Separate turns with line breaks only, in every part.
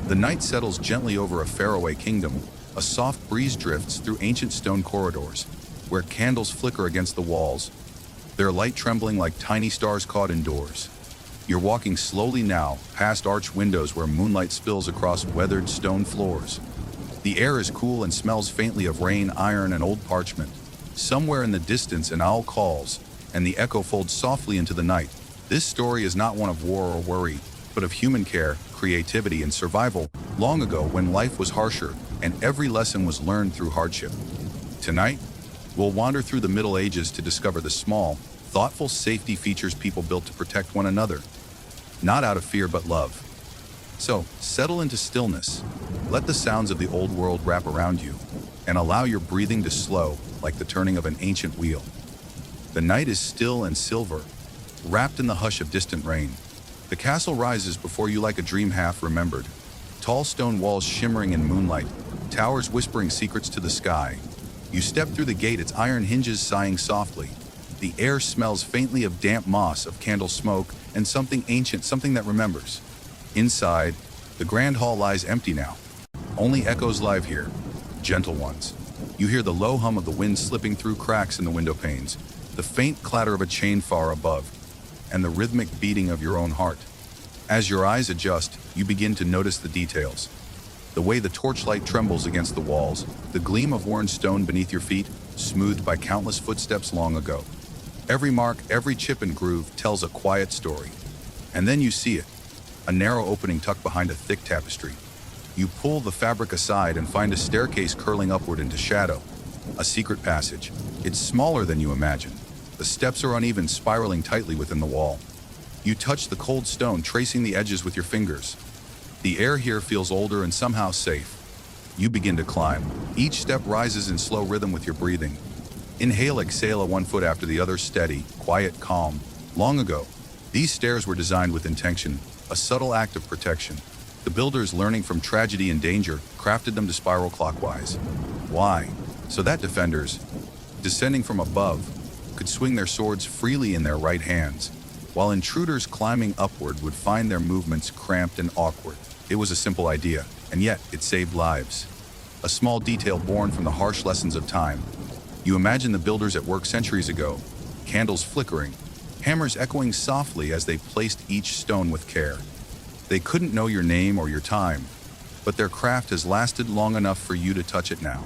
The night settles gently over a faraway kingdom. A soft breeze drifts through ancient stone corridors, where candles flicker against the walls, their light trembling like tiny stars caught indoors. You're walking slowly now, past arched windows where moonlight spills across weathered stone floors. The air is cool and smells faintly of rain, iron, and old parchment. Somewhere in the distance, an owl calls, and the echo folds softly into the night. This story is not one of war or worry, but of human care, creativity, and survival, long ago when life was harsher and every lesson was learned through hardship. Tonight, we'll wander through the Middle Ages to discover the small, thoughtful safety features people built to protect one another, not out of fear but love. So, settle into stillness, let the sounds of the old world wrap around you, and allow your breathing to slow like the turning of an ancient wheel. The night is still and silver, wrapped in the hush of distant rain. The castle rises before you like a dream half remembered. Tall stone walls shimmering in moonlight, towers whispering secrets to the sky. You step through the gate, its iron hinges sighing softly. The air smells faintly of damp moss, of candle smoke, and something ancient, something that remembers. Inside, the grand hall lies empty now. Only echoes live here, gentle ones. You hear the low hum of the wind slipping through cracks in the window panes, the faint clatter of a chain far above, and the rhythmic beating of your own heart. As your eyes adjust, you begin to notice the details. The way the torchlight trembles against the walls, the gleam of worn stone beneath your feet, smoothed by countless footsteps long ago. Every mark, every chip and groove tells a quiet story. And then you see it, a narrow opening tucked behind a thick tapestry. You pull the fabric aside and find a staircase curling upward into shadow. A secret passage. It's smaller than you imagined. The steps are uneven, spiraling tightly within the wall. You touch the cold stone, tracing the edges with your fingers. The air here feels older and somehow safe. You begin to climb. Each step rises in slow rhythm with your breathing. Inhale, exhale, one foot after the other, steady, quiet, calm. Long ago, these stairs were designed with intention, a subtle act of protection. The builders, learning from tragedy and danger, crafted them to spiral clockwise. Why? So that defenders, descending from above, could swing their swords freely in their right hands, while intruders climbing upward would find their movements cramped and awkward. It was a simple idea, and yet it saved lives. A small detail born from the harsh lessons of time. You imagine the builders at work centuries ago, candles flickering, hammers echoing softly as they placed each stone with care. They couldn't know your name or your time, but their craft has lasted long enough for you to touch it now.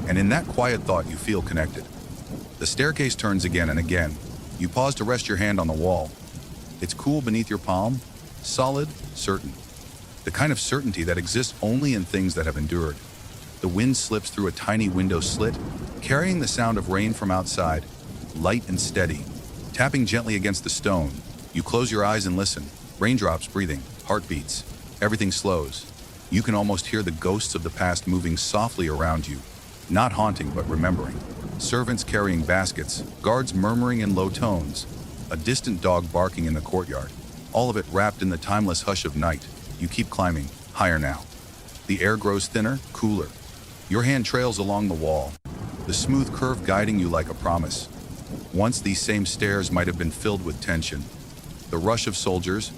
And in that quiet thought, you feel connected. The staircase turns again and again. You pause to rest your hand on the wall. It's cool beneath your palm, solid, certain. The kind of certainty that exists only in things that have endured. The wind slips through a tiny window slit, carrying the sound of rain from outside, light and steady. Tapping gently against the stone, you close your eyes and listen. Raindrops breathing, heartbeats. Everything slows. You can almost hear the ghosts of the past moving softly around you, not haunting but remembering. Servants carrying baskets, guards murmuring in low tones, a distant dog barking in the courtyard. All of it wrapped in the timeless hush of night. You keep climbing, higher now. The air grows thinner, cooler. Your hand trails along the wall, the smooth curve guiding you like a promise. Once these same stairs might have been filled with tension. The rush of soldiers,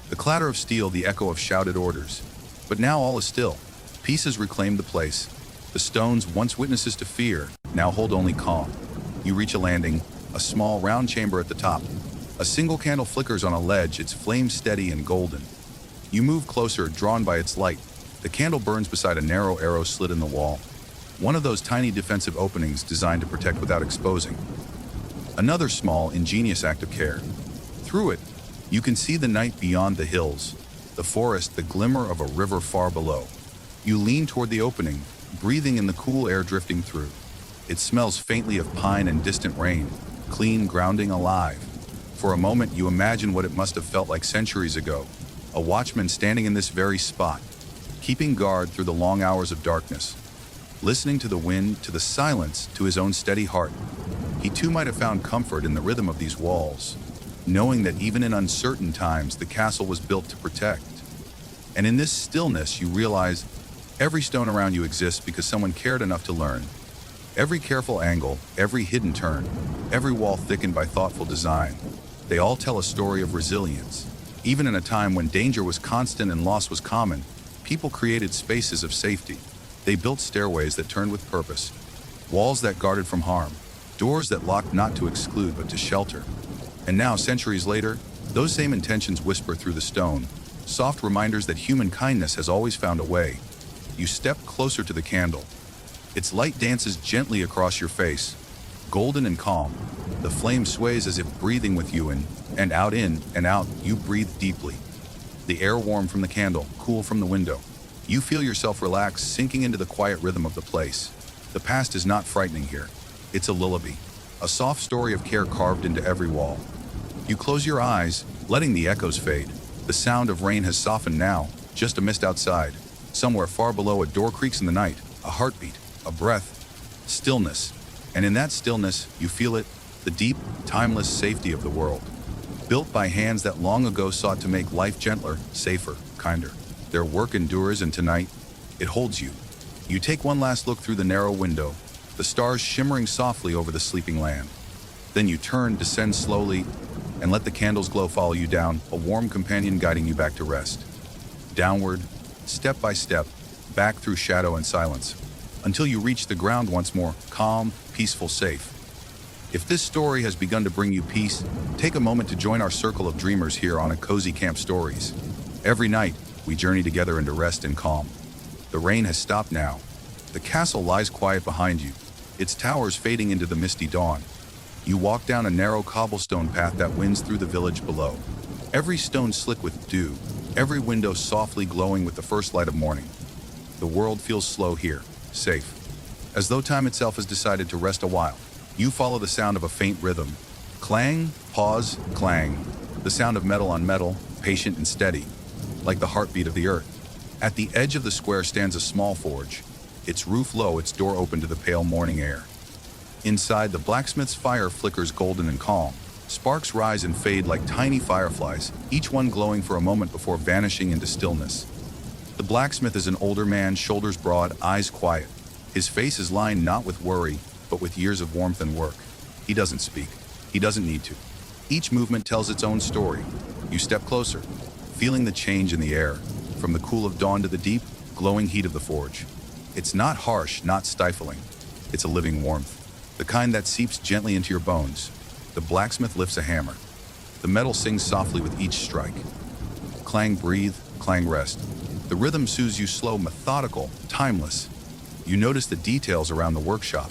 the clatter of steel, the echo of shouted orders. But now all is still. Peace has reclaimed the place. The stones, once witnesses to fear, now hold only calm. You reach a landing, a small round chamber at the top. A single candle flickers on a ledge, its flame steady and golden. You move closer, drawn by its light. The candle burns beside a narrow arrow slit in the wall. One of those tiny defensive openings designed to protect without exposing. Another small, ingenious act of care. Through it, you can see the night beyond the hills, the forest, the glimmer of a river far below. You lean toward the opening, breathing in the cool air drifting through. It smells faintly of pine and distant rain, clean, grounding, alive. For a moment, you imagine what it must have felt like centuries ago. A watchman standing in this very spot, keeping guard through the long hours of darkness, listening to the wind, to the silence, to his own steady heart. He too might have found comfort in the rhythm of these walls, knowing that even in uncertain times, the castle was built to protect. And in this stillness, you realize every stone around you exists because someone cared enough to learn. Every careful angle, every hidden turn, every wall thickened by thoughtful design, they all tell a story of resilience. Even in a time when danger was constant and loss was common, People created spaces of safety. They built stairways that turned with purpose, walls that guarded from harm, doors that locked not to exclude but to shelter. And now, centuries later, those same intentions whisper through the stone, soft reminders that human kindness has always found a way. You step closer to the candle. Its light dances gently across your face, golden and calm. The flame sways as if breathing with you in and out, you breathe deeply. The air warm from the candle, cool from the window. You feel yourself relax, sinking into the quiet rhythm of the place. The past is not frightening here. It's a lullaby, a soft story of care carved into every wall. You close your eyes, letting the echoes fade. The sound of rain has softened now, just a mist outside. Somewhere far below, a door creaks in the night, a heartbeat, a breath, stillness. And in that stillness, you feel it, the deep, timeless safety of the world. Built by hands that long ago sought to make life gentler, safer, kinder. Their work endures, and tonight, it holds you. You take one last look through the narrow window, the stars shimmering softly over the sleeping land. Then you turn, descend slowly, and let the candle's glow follow you down, a warm companion guiding you back to rest. Downward, step by step, back through shadow and silence, until you reach the ground once more, calm, peaceful, safe. If this story has begun to bring you peace, take a moment to join our circle of dreamers here on A Cozy Camp Stories. Every night, we journey together into rest and calm. The rain has stopped now. The castle lies quiet behind you, its towers fading into the misty dawn. You walk down a narrow cobblestone path that winds through the village below. Every stone slick with dew, every window softly glowing with the first light of morning. The world feels slow here, safe. As though time itself has decided to rest a while. You follow the sound of a faint rhythm. Clang, pause, clang. The sound of metal on metal, patient and steady, like the heartbeat of the earth. At the edge of the square stands a small forge, its roof low, its door open to the pale morning air. Inside, the blacksmith's fire flickers golden and calm. Sparks rise and fade like tiny fireflies, each one glowing for a moment before vanishing into stillness. The blacksmith is an older man, shoulders broad, eyes quiet. His face is lined not with worry, but with years of warmth and work. He doesn't speak. He doesn't need to. Each movement tells its own story. You step closer, feeling the change in the air, from the cool of dawn to the deep, glowing heat of the forge. It's not harsh, not stifling. It's a living warmth, the kind that seeps gently into your bones. The blacksmith lifts a hammer. The metal sings softly with each strike. Clang, breathe, clang, rest. The rhythm soothes you, slow, methodical, timeless. You notice the details around the workshop.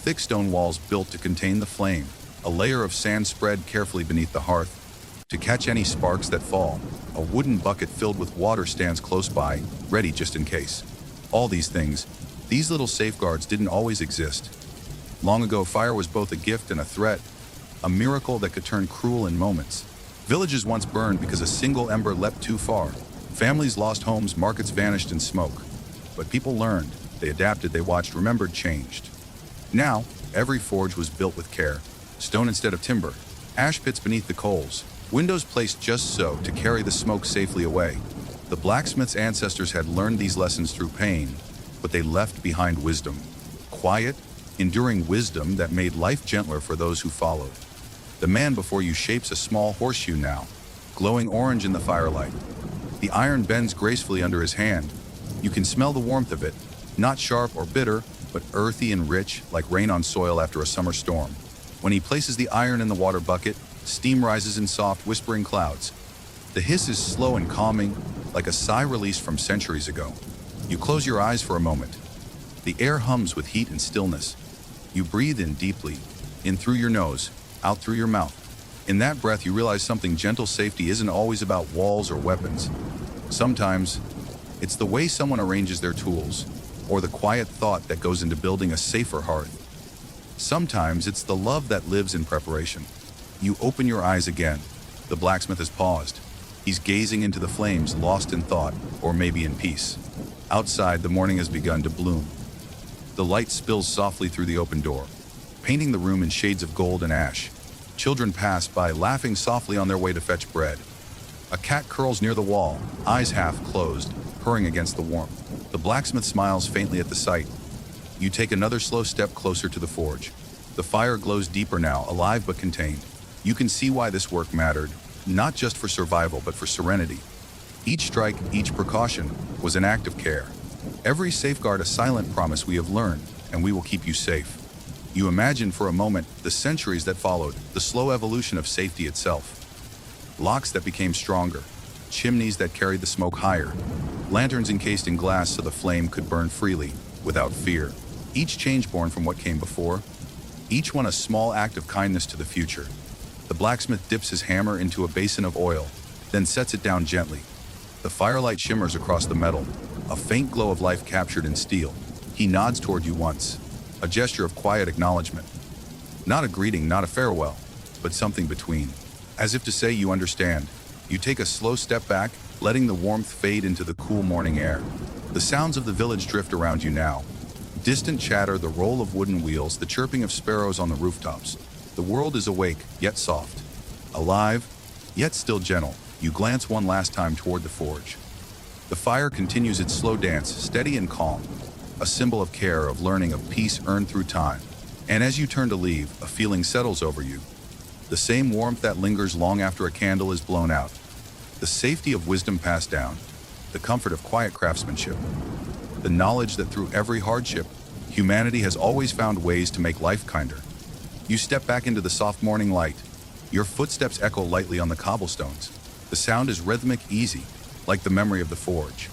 Thick stone walls built to contain the flame, a layer of sand spread carefully beneath the hearth to catch any sparks that fall. A wooden bucket filled with water stands close by, ready just in case. All these things, these little safeguards, didn't always exist. Long ago, fire was both a gift and a threat, a miracle that could turn cruel in moments. Villages once burned because a single ember leapt too far. Families lost homes, markets vanished in smoke. But people learned, they adapted, they watched, remembered, changed. Now, every forge was built with care. Stone instead of timber, ash pits beneath the coals, windows placed just so to carry the smoke safely away. The blacksmith's ancestors had learned these lessons through pain, but they left behind wisdom. Quiet, enduring wisdom that made life gentler for those who followed. The man before you shapes a small horseshoe now, glowing orange in the firelight. The iron bends gracefully under his hand. You can smell the warmth of it, not sharp or bitter, but earthy and rich, like rain on soil after a summer storm. When he places the iron in the water bucket, steam rises in soft, whispering clouds. The hiss is slow and calming, like a sigh released from centuries ago. You close your eyes for a moment. The air hums with heat and stillness. You breathe in deeply, in through your nose, out through your mouth. In that breath, you realize something gentle. Safety isn't always about walls or weapons. Sometimes, it's the way someone arranges their tools, or the quiet thought that goes into building a safer hearth. Sometimes it's the love that lives in preparation. You open your eyes again. The blacksmith has paused. He's gazing into the flames, lost in thought, or maybe in peace. Outside, the morning has begun to bloom. The light spills softly through the open door, painting the room in shades of gold and ash. Children pass by, laughing softly on their way to fetch bread. A cat curls near the wall, eyes half closed, purring against the warmth. The blacksmith smiles faintly at the sight. You take another slow step closer to the forge. The fire glows deeper now, alive but contained. You can see why this work mattered, not just for survival but for serenity. Each strike, each precaution, was an act of care. Every safeguard a silent promise we have learned, and we will keep you safe. You imagine for a moment the centuries that followed, the slow evolution of safety itself. Locks that became stronger, chimneys that carried the smoke higher, lanterns encased in glass so the flame could burn freely, without fear. Each change born from what came before, each one a small act of kindness to the future. The blacksmith dips his hammer into a basin of oil, then sets it down gently. The firelight shimmers across the metal, a faint glow of life captured in steel. He nods toward you once, a gesture of quiet acknowledgement. Not a greeting, not a farewell, but something between. As if to say you understand, you take a slow step back, letting the warmth fade into the cool morning air. The sounds of the village drift around you now. Distant chatter, the roll of wooden wheels, the chirping of sparrows on the rooftops. The world is awake, yet soft. Alive, yet still gentle. You glance one last time toward the forge. The fire continues its slow dance, steady and calm, a symbol of care, of learning, of peace earned through time. And as you turn to leave, a feeling settles over you. The same warmth that lingers long after a candle is blown out. The safety of wisdom passed down. The comfort of quiet craftsmanship. The knowledge that through every hardship, humanity has always found ways to make life kinder. You step back into the soft morning light. Your footsteps echo lightly on the cobblestones. The sound is rhythmic, easy, like the memory of the forge.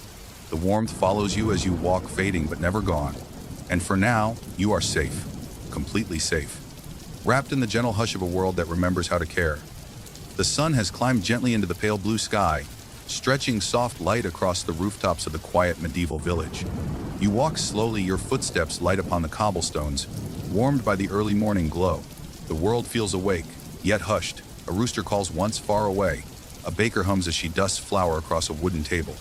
The warmth follows you as you walk, fading but never gone. And for now, you are safe, completely safe, wrapped in the gentle hush of a world that remembers how to care. The sun has climbed gently into the pale blue sky, stretching soft light across the rooftops of the quiet medieval village. You walk slowly, your footsteps light upon the cobblestones, warmed by the early morning glow. The world feels awake, yet hushed. A rooster calls once far away. A baker hums as she dusts flour across a wooden table.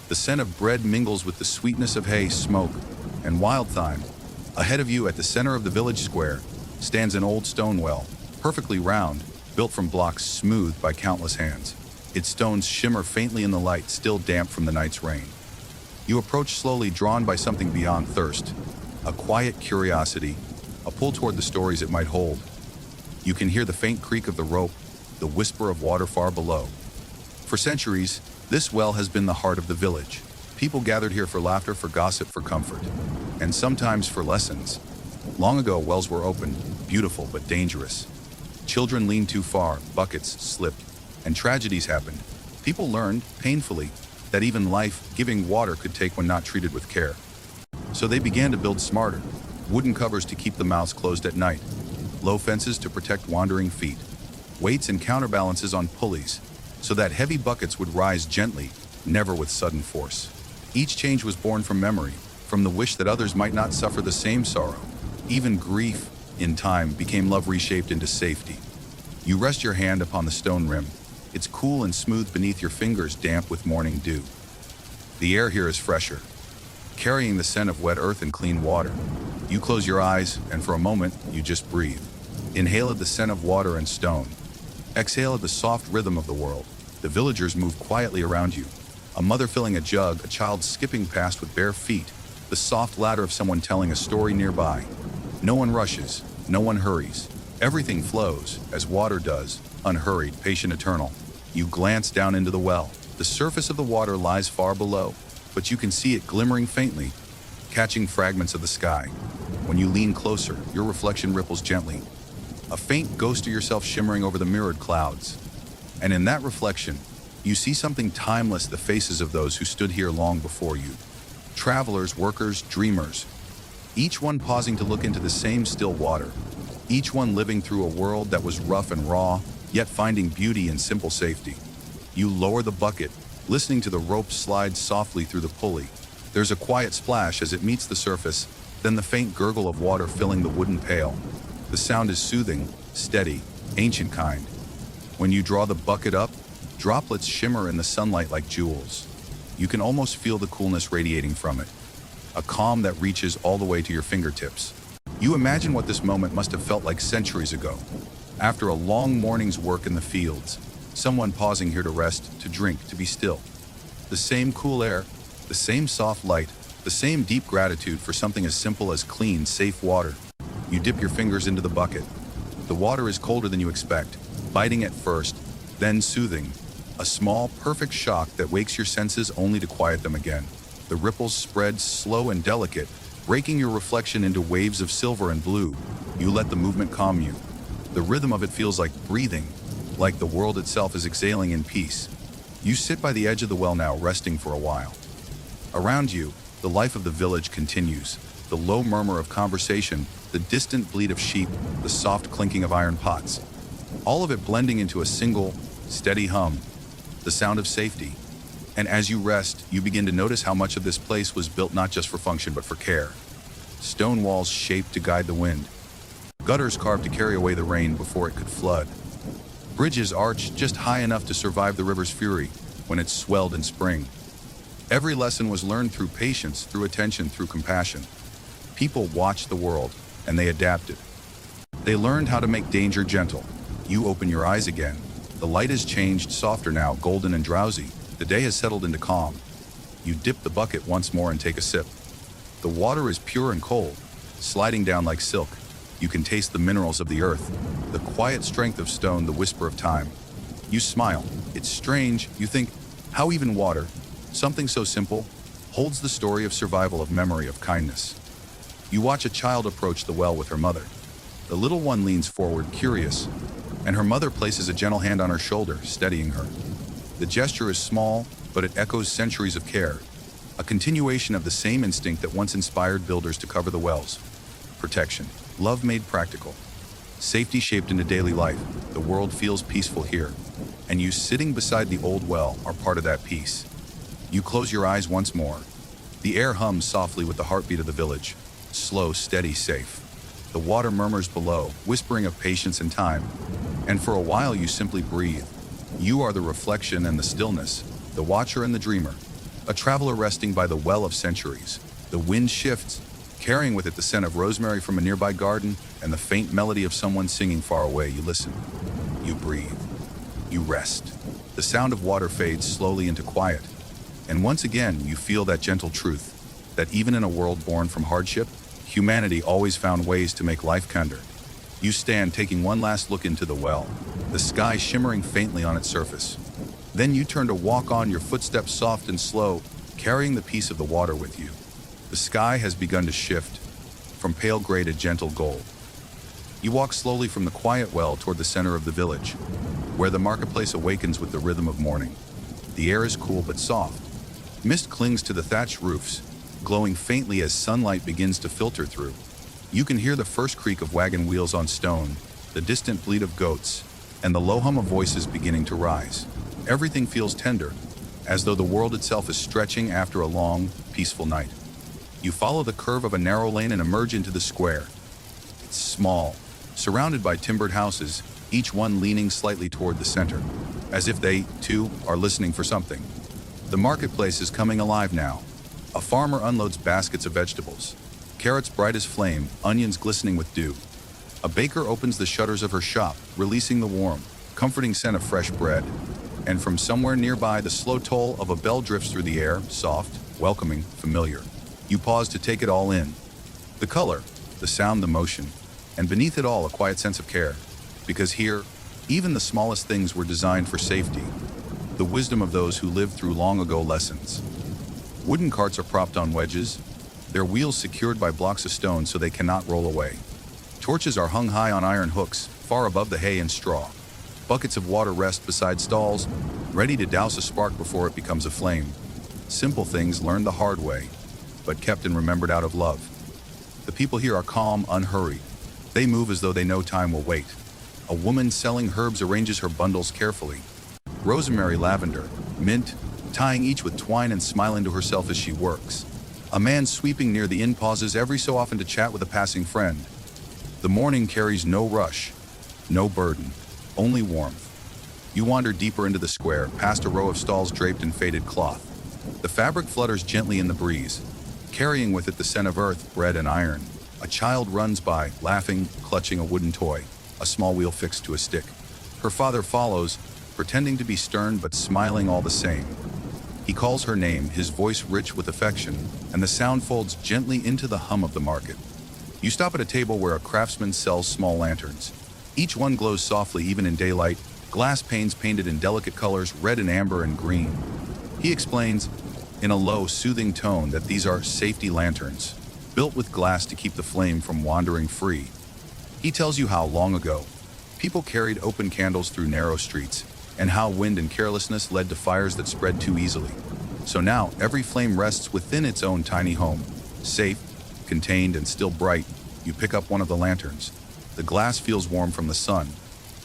The scent of bread mingles with the sweetness of hay, smoke, and wild thyme. Ahead of you, at the center of the village square, stands an old stone well, perfectly round, built from blocks smoothed by countless hands. Its stones shimmer faintly in the light, still damp from the night's rain. You approach slowly, drawn by something beyond thirst, a quiet curiosity, a pull toward the stories it might hold. You can hear the faint creak of the rope, the whisper of water far below. For centuries, this well has been the heart of the village. People gathered here for laughter, for gossip, for comfort, and sometimes for lessons. Long ago, wells were opened, beautiful but dangerous. Children leaned too far, buckets slipped, and tragedies happened. People learned, painfully, that even life-giving water could take when not treated with care. So they began to build smarter. Wooden covers to keep the mouths closed at night, low fences to protect wandering feet, weights and counterbalances on pulleys, so that heavy buckets would rise gently, never with sudden force. Each change was born from memory, from the wish that others might not suffer the same sorrow. Even grief, in time, became love reshaped into safety. You rest your hand upon the stone rim. It's cool and smooth beneath your fingers, damp with morning dew. The air here is fresher, carrying the scent of wet earth and clean water. You close your eyes, and for a moment, you just breathe. Inhale at the scent of water and stone. Exhale at the soft rhythm of the world. The villagers move quietly around you. A mother filling a jug, a child skipping past with bare feet, the soft ladder of someone telling a story nearby. No one rushes, no one hurries. Everything flows, as water does, unhurried, patient, eternal. You glance down into the well. The surface of the water lies far below, but you can see it glimmering faintly, catching fragments of the sky. When you lean closer, your reflection ripples gently, a faint ghost of yourself shimmering over the mirrored clouds. And in that reflection, you see something timeless, the faces of those who stood here long before you. Travelers, workers, dreamers, each one pausing to look into the same still water, each one living through a world that was rough and raw, yet finding beauty in simple safety. You lower the bucket, listening to the rope slide softly through the pulley. There's a quiet splash as it meets the surface, then the faint gurgle of water filling the wooden pail. The sound is soothing, steady, ancient kind. When you draw the bucket up, droplets shimmer in the sunlight like jewels. You can almost feel the coolness radiating from it, a calm that reaches all the way to your fingertips. You imagine what this moment must have felt like centuries ago. After a long morning's work in the fields, someone pausing here to rest, to drink, to be still. The same cool air, the same soft light, the same deep gratitude for something as simple as clean, safe water. You dip your fingers into the bucket. The water is colder than you expect, biting at first, then soothing, A small, perfect shock that wakes your senses only to quiet them again. The ripples spread slow and delicate, breaking your reflection into waves of silver and blue. You let the movement calm you. The rhythm of it feels like breathing, like the world itself is exhaling in peace. You sit by the edge of the well now, resting for a while. Around you, the life of the village continues. The low murmur of conversation, the distant bleat of sheep, the soft clinking of iron pots. All of it blending into a single, steady hum, the sound of safety. And as you rest, you begin to notice how much of this place was built not just for function but for care. Stone walls shaped to guide the wind. Gutters carved to carry away the rain before it could flood. Bridges arched just high enough to survive the river's fury when it swelled in spring. Every lesson was learned through patience, through attention, through compassion. People watched the world, and they adapted. They learned how to make danger gentle. You open your eyes again. The light has changed, softer now, golden and drowsy. The day has settled into calm. You dip the bucket once more and take a sip. The water is pure and cold, sliding down like silk. You can taste the minerals of the earth, the quiet strength of stone, the whisper of time. You smile. It's strange. You think, how even water, something so simple, holds the story of survival, of memory, of kindness. You watch a child approach the well with her mother. The little one leans forward, curious, and her mother places a gentle hand on her shoulder, steadying her. The gesture is small, but it echoes centuries of care, a continuation of the same instinct that once inspired builders to cover the wells. Protection, love made practical, safety shaped into daily life. The world feels peaceful here, and you sitting beside the old well are part of that peace. You close your eyes once more. The air hums softly with the heartbeat of the village, slow, steady, safe. The water murmurs below, whispering of patience and time, and for a while you simply breathe. You are the reflection and the stillness, the watcher and the dreamer, a traveler resting by the well of centuries. The wind shifts, carrying with it the scent of rosemary from a nearby garden and the faint melody of someone singing far away. You listen. You breathe. You rest. The sound of water fades slowly into quiet. And once again, you feel that gentle truth, that even in a world born from hardship, humanity always found ways to make life kinder. You stand, taking one last look into the well, the sky shimmering faintly on its surface. Then you turn to walk on, your footsteps soft and slow, carrying the peace of the water with you. The sky has begun to shift, from pale gray to gentle gold. You walk slowly from the quiet well toward the center of the village, where the marketplace awakens with the rhythm of morning. The air is cool but soft. Mist clings to the thatched roofs, glowing faintly as sunlight begins to filter through. You can hear the first creak of wagon wheels on stone, the distant bleat of goats, and the low hum of voices beginning to rise. Everything feels tender, as though the world itself is stretching after a long, peaceful night. You follow the curve of a narrow lane and emerge into the square. It's small, surrounded by timbered houses, each one leaning slightly toward the center, as if they, too, are listening for something. The marketplace is coming alive now. A farmer unloads baskets of vegetables, carrots bright as flame, onions glistening with dew. A baker opens the shutters of her shop, releasing the warm, comforting scent of fresh bread. And from somewhere nearby, the slow toll of a bell drifts through the air, soft, welcoming, familiar. You pause to take it all in. The color, the sound, the motion, and beneath it all, a quiet sense of care. Because here, even the smallest things were designed for safety. The wisdom of those who lived through long ago lessons. Wooden carts are propped on wedges, their wheels secured by blocks of stone so they cannot roll away. Torches are hung high on iron hooks, far above the hay and straw. Buckets of water rest beside stalls, ready to douse a spark before it becomes a flame. Simple things learned the hard way, but kept and remembered out of love. The people here are calm, unhurried. They move as though they know time will wait. A woman selling herbs arranges her bundles carefully. Rosemary, lavender, mint, tying each with twine and smiling to herself as she works. A man sweeping near the inn pauses every so often to chat with a passing friend. The morning carries no rush, no burden, only warmth. You wander deeper into the square, past a row of stalls draped in faded cloth. The fabric flutters gently in the breeze, carrying with it the scent of earth, bread, and iron. A child runs by, laughing, clutching a wooden toy, a small wheel fixed to a stick. Her father follows, pretending to be stern but smiling all the same. He calls her name, his voice rich with affection, and the sound folds gently into the hum of the market. You stop at a table where a craftsman sells small lanterns. Each one glows softly even in daylight, glass panes painted in delicate colors, red and amber and green. He explains, in a low, soothing tone, that these are safety lanterns, built with glass to keep the flame from wandering free. He tells you how long ago, people carried open candles through narrow streets, and how wind and carelessness led to fires that spread too easily. So now, every flame rests within its own tiny home, safe, contained, and still bright. You pick up one of the lanterns. The glass feels warm from the sun.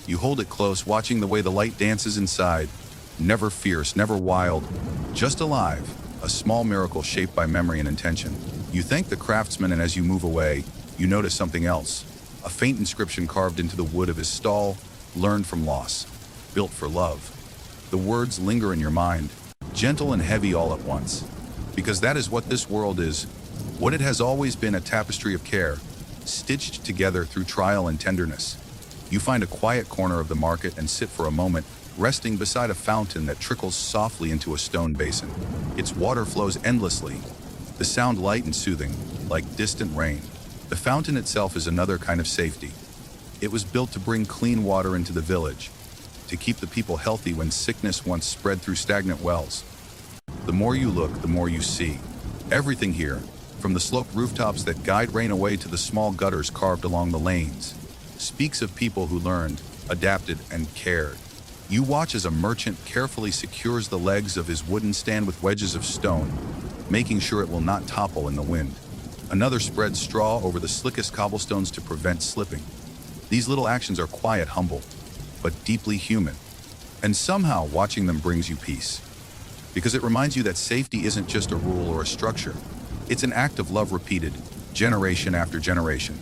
You hold it close, watching the way the light dances inside. Never fierce, never wild, just alive, a small miracle shaped by memory and intention. You thank the craftsman, and as you move away, you notice something else. A faint inscription carved into the wood of his stall, learned from loss, built for love. The words linger in your mind, gentle and heavy all at once. Because that is what this world is, what it has always been, a tapestry of care, stitched together through trial and tenderness. You find a quiet corner of the market and sit for a moment, resting beside a fountain that trickles softly into a stone basin. Its water flows endlessly, the sound light and soothing, like distant rain. The fountain itself is another kind of safety. It was built to bring clean water into the village, to keep the people healthy when sickness once spread through stagnant wells. The more you look, the more you see. Everything here, from the sloped rooftops that guide rain away to the small gutters carved along the lanes, speaks of people who learned, adapted, and cared. You watch as a merchant carefully secures the legs of his wooden stand with wedges of stone, making sure it will not topple in the wind. Another spreads straw over the slickest cobblestones to prevent slipping. These little actions are quiet, humble, but deeply human. And somehow watching them brings you peace. Because it reminds you that safety isn't just a rule or a structure. It's an act of love repeated, generation after generation.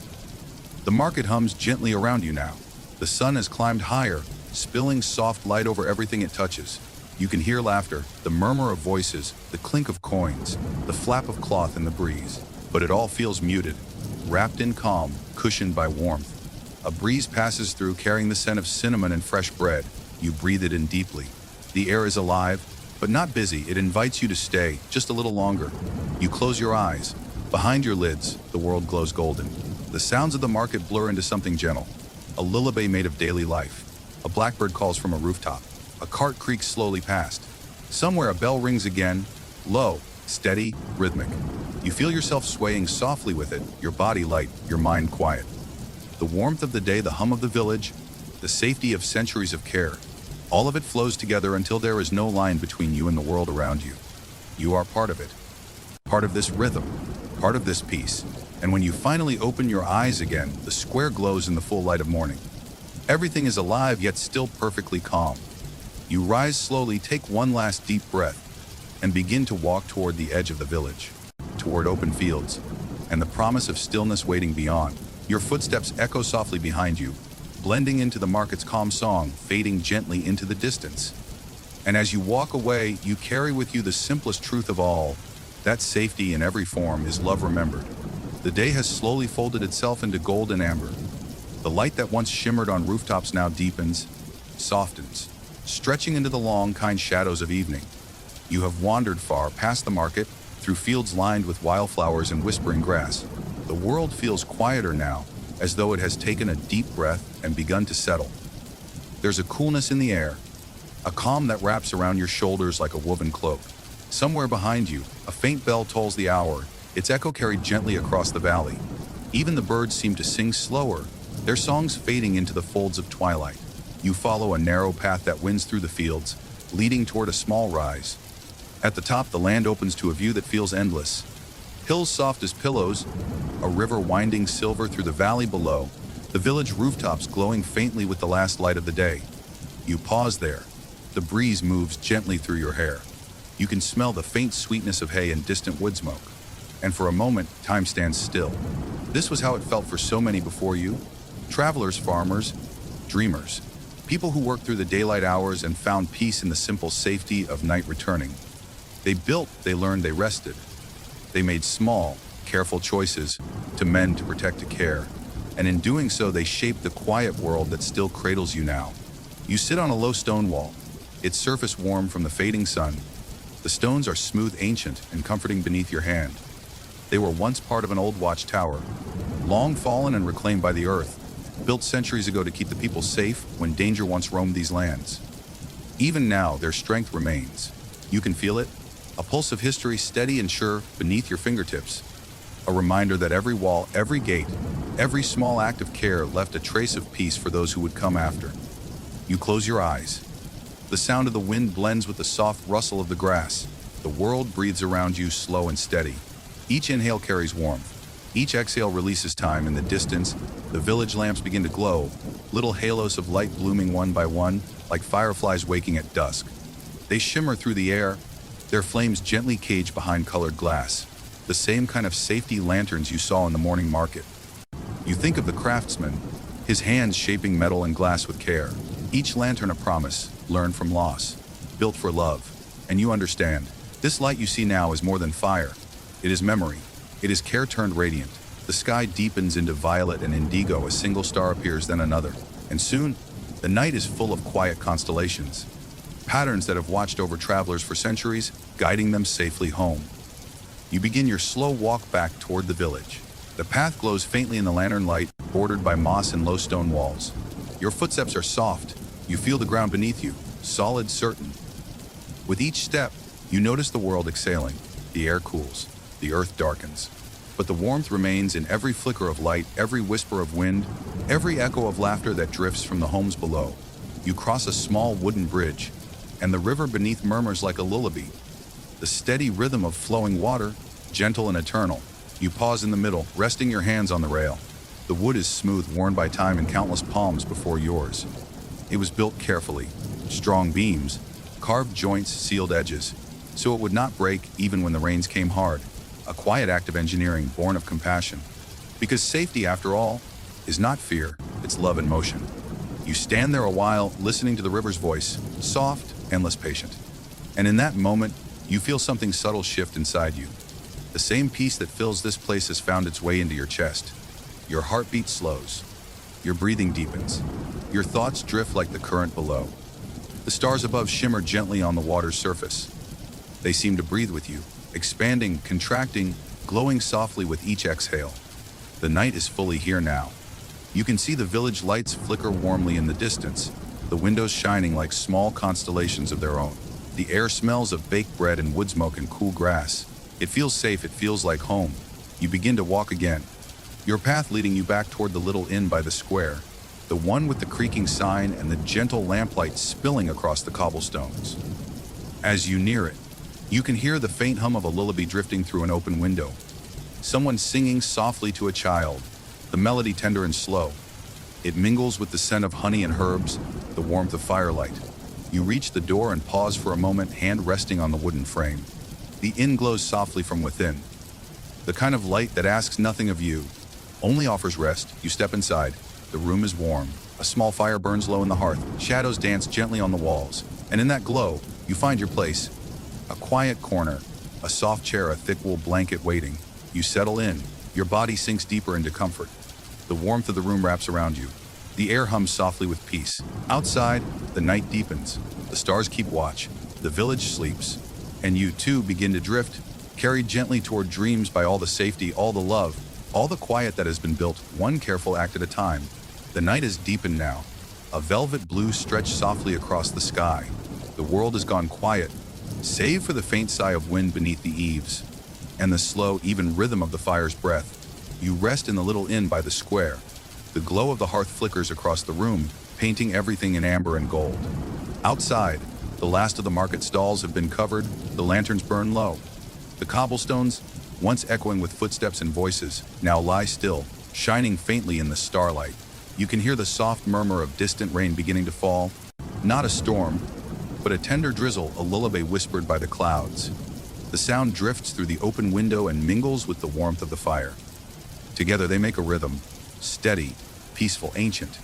The market hums gently around you now. The sun has climbed higher, spilling soft light over everything it touches. You can hear laughter, the murmur of voices, the clink of coins, the flap of cloth in the breeze. But it all feels muted, wrapped in calm, cushioned by warmth. A breeze passes through, carrying the scent of cinnamon and fresh bread. You breathe it in deeply. The air is alive, but not busy. It invites you to stay just a little longer. You close your eyes. Behind your lids, the world glows golden. The sounds of the market blur into something gentle. A lullaby made of daily life. A blackbird calls from a rooftop. A cart creaks slowly past. Somewhere a bell rings again, low, steady, rhythmic. You feel yourself swaying softly with it, your body light, your mind quiet. The warmth of the day, the hum of the village, the safety of centuries of care. All of it flows together until there is no line between you and the world around you. You are part of it. Part of this rhythm, part of this peace. And when you finally open your eyes again, the square glows in the full light of morning. Everything is alive, yet still perfectly calm. You rise slowly, take one last deep breath, and begin to walk toward the edge of the village, toward open fields, and the promise of stillness waiting beyond. Your footsteps echo softly behind you, blending into the market's calm song, fading gently into the distance. And as you walk away, you carry with you the simplest truth of all, that safety in every form is love remembered. The day has slowly folded itself into gold and amber. The light that once shimmered on rooftops now deepens, softens, stretching into the long, kind shadows of evening. You have wandered far past the market, through fields lined with wildflowers and whispering grass. The world feels quieter now, as though it has taken a deep breath and begun to settle. There's a coolness in the air, a calm that wraps around your shoulders like a woven cloak. Somewhere behind you, a faint bell tolls the hour, its echo carried gently across the valley. Even the birds seem to sing slower, their songs fading into the folds of twilight. You follow a narrow path that winds through the fields, leading toward a small rise. At the top, the land opens to a view that feels endless. Hills soft as pillows, a river winding silver through the valley below, the village rooftops glowing faintly with the last light of the day. You pause there. The breeze moves gently through your hair. You can smell the faint sweetness of hay and distant wood smoke. And for a moment, time stands still. This was how it felt for so many before you. Travelers, farmers, dreamers. People who worked through the daylight hours and found peace in the simple safety of night returning. They built, they learned, they rested. They made small, careful choices to mend, to protect, to care. And in doing so, they shaped the quiet world that still cradles you now. You sit on a low stone wall, its surface warm from the fading sun. The stones are smooth, ancient, and comforting beneath your hand. They were once part of an old watchtower, long fallen and reclaimed by the earth. built centuries ago to keep the people safe when danger once roamed these lands. Even now, their strength remains. You can feel it, a pulse of history steady and sure beneath your fingertips. A reminder that every wall, every gate, every small act of care left a trace of peace for those who would come after. You close your eyes. The sound of the wind blends with the soft rustle of the grass. The world breathes around you slow and steady. Each inhale carries warmth. Each exhale releases time. In the distance, the village lamps begin to glow, little halos of light blooming one by one, like fireflies waking at dusk. They shimmer through the air, their flames gently caged behind colored glass, the same kind of safety lanterns you saw in the morning market. You think of the craftsman, his hands shaping metal and glass with care. Each lantern a promise, learned from loss, built for love. And you understand, this light you see now is more than fire. It is memory. It is care turned radiant. The sky deepens into violet and indigo. A single star appears, then another. And soon, the night is full of quiet constellations, patterns that have watched over travelers for centuries, guiding them safely home. You begin your slow walk back toward the village. The path glows faintly in the lantern light, bordered by moss and low stone walls. Your footsteps are soft. You feel the ground beneath you, solid, certain. With each step, you notice the world exhaling. The air cools. The earth darkens. But the warmth remains in every flicker of light, every whisper of wind, every echo of laughter that drifts from the homes below. You cross a small wooden bridge, and the river beneath murmurs like a lullaby. The steady rhythm of flowing water, gentle and eternal. You pause in the middle, resting your hands on the rail. The wood is smooth, worn by time and countless palms before yours. It was built carefully. Strong beams, carved joints, sealed edges, so it would not break even when the rains came hard. A quiet act of engineering born of compassion. Because safety, after all, is not fear, it's love in motion. You stand there a while, listening to the river's voice, soft, endless, patient. And in that moment, you feel something subtle shift inside you. The same peace that fills this place has found its way into your chest. Your heartbeat slows. Your breathing deepens. Your thoughts drift like the current below. The stars above shimmer gently on the water's surface. They seem to breathe with you, expanding, contracting, glowing softly with each exhale. The night is fully here now. You can see the village lights flicker warmly in the distance, the windows shining like small constellations of their own. The air smells of baked bread and wood smoke and cool grass. It feels safe, it feels like home. You begin to walk again, your path leading you back toward the little inn by the square, the one with the creaking sign and the gentle lamplight spilling across the cobblestones. As you near it, you can hear the faint hum of a lullaby drifting through an open window. Someone singing softly to a child, the melody tender and slow. It mingles with the scent of honey and herbs, the warmth of firelight. You reach the door and pause for a moment, hand resting on the wooden frame. The inn glows softly from within. The kind of light that asks nothing of you, only offers rest. You step inside. The room is warm. A small fire burns low in the hearth. Shadows dance gently on the walls. And in that glow, you find your place. A quiet corner, a soft chair, a thick wool blanket waiting. You settle in. Your body sinks deeper into comfort. The warmth of the room wraps around you. The air hums softly with peace. Outside, the night deepens. The stars keep watch. The village sleeps. And you too begin to drift, carried gently toward dreams by all the safety, all the love, all the quiet that has been built, one careful act at a time. The night is deepened now. A velvet blue stretched softly across the sky. The world has gone quiet, save for the faint sigh of wind beneath the eaves, and the slow, even rhythm of the fire's breath. You rest in the little inn by the square. The glow of the hearth flickers across the room, painting everything in amber and gold. Outside, the last of the market stalls have been covered, the lanterns burn low. The cobblestones, once echoing with footsteps and voices, now lie still, shining faintly in the starlight. You can hear the soft murmur of distant rain beginning to fall. Not a storm, but a tender drizzle, a lullaby whispered by the clouds. The sound drifts through the open window and mingles with the warmth of the fire. Together they make a rhythm, steady, peaceful, ancient.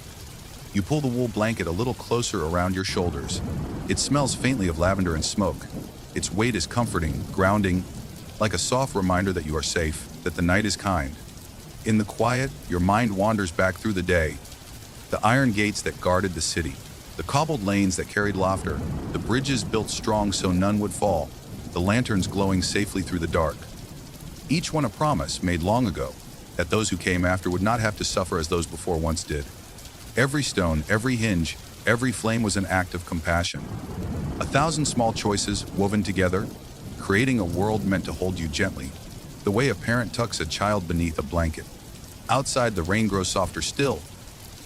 You pull the wool blanket a little closer around your shoulders. It smells faintly of lavender and smoke. Its weight is comforting, grounding, like a soft reminder that you are safe, that the night is kind. In the quiet, your mind wanders back through the day. The iron gates that guarded the city, the cobbled lanes that carried laughter, the bridges built strong so none would fall, the lanterns glowing safely through the dark. Each one a promise made long ago, that those who came after would not have to suffer as those before once did. Every stone, every hinge, every flame was an act of compassion. A thousand small choices woven together, creating a world meant to hold you gently, the way a parent tucks a child beneath a blanket. Outside, the rain grows softer still.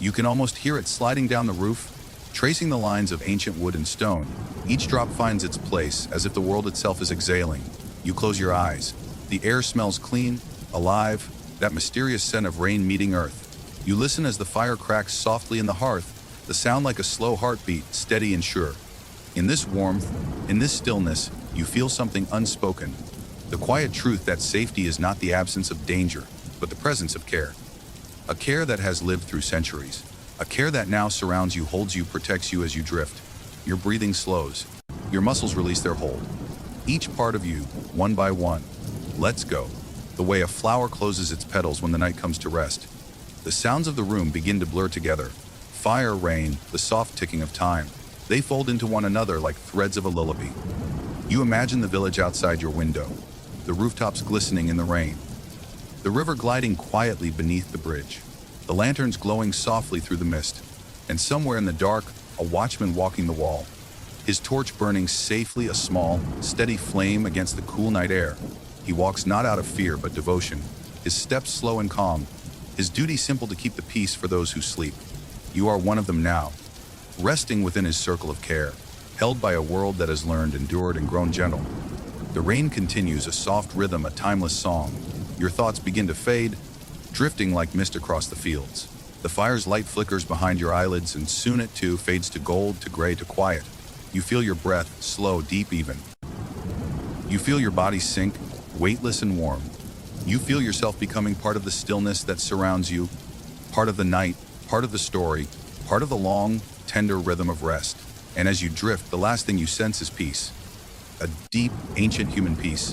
You can almost hear it sliding down the roof, tracing the lines of ancient wood and stone. Each drop finds its place, as if the world itself is exhaling. You close your eyes. The air smells clean, alive, that mysterious scent of rain meeting earth. You listen as the fire cracks softly in the hearth, the sound like a slow heartbeat, steady and sure. In this warmth, in this stillness, you feel something unspoken. The quiet truth that safety is not the absence of danger, but the presence of care. A care that has lived through centuries. A care that now surrounds you, holds you, protects you as you drift. Your breathing slows. Your muscles release their hold. Each part of you, one by one, lets go. The way a flower closes its petals when the night comes to rest. The sounds of the room begin to blur together. Fire, rain, the soft ticking of time. They fold into one another like threads of a lullaby. You imagine the village outside your window, the rooftops glistening in the rain, the river gliding quietly beneath the bridge, the lanterns glowing softly through the mist, and somewhere in the dark, a watchman walking the wall, his torch burning safely, a small, steady flame against the cool night air. He walks not out of fear but devotion, his steps slow and calm, his duty simple to keep the peace for those who sleep. You are one of them now, resting within his circle of care, held by a world that has learned, endured, and grown gentle. The rain continues, a soft rhythm, a timeless song. Your thoughts begin to fade, drifting like mist across the fields. The fire's light flickers behind your eyelids, and soon it too fades to gold, to gray, to quiet. You feel your breath, slow, deep even. You feel your body sink, weightless and warm. You feel yourself becoming part of the stillness that surrounds you, part of the night, part of the story, part of the long, tender rhythm of rest. And as you drift, the last thing you sense is peace. A deep, ancient human peace,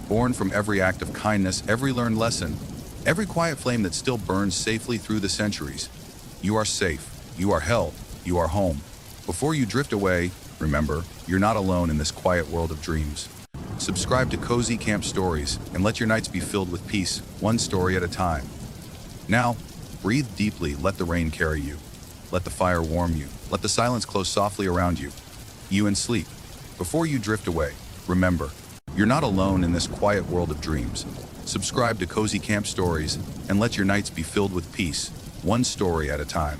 born from every act of kindness, every learned lesson, every quiet flame that still burns safely through the centuries. You are safe, you are held, you are home. Before you drift away, remember, you're not alone in this quiet world of dreams. Subscribe to Cozy Camp Stories and let your nights be filled with peace, one story at a time. Now, breathe deeply, let the rain carry you. Let the fire warm you. Let the silence close softly around you. You in sleep. Before you drift away, remember, you're not alone in this quiet world of dreams. Subscribe to Cozy Camp Stories and let your nights be filled with peace, one story at a time.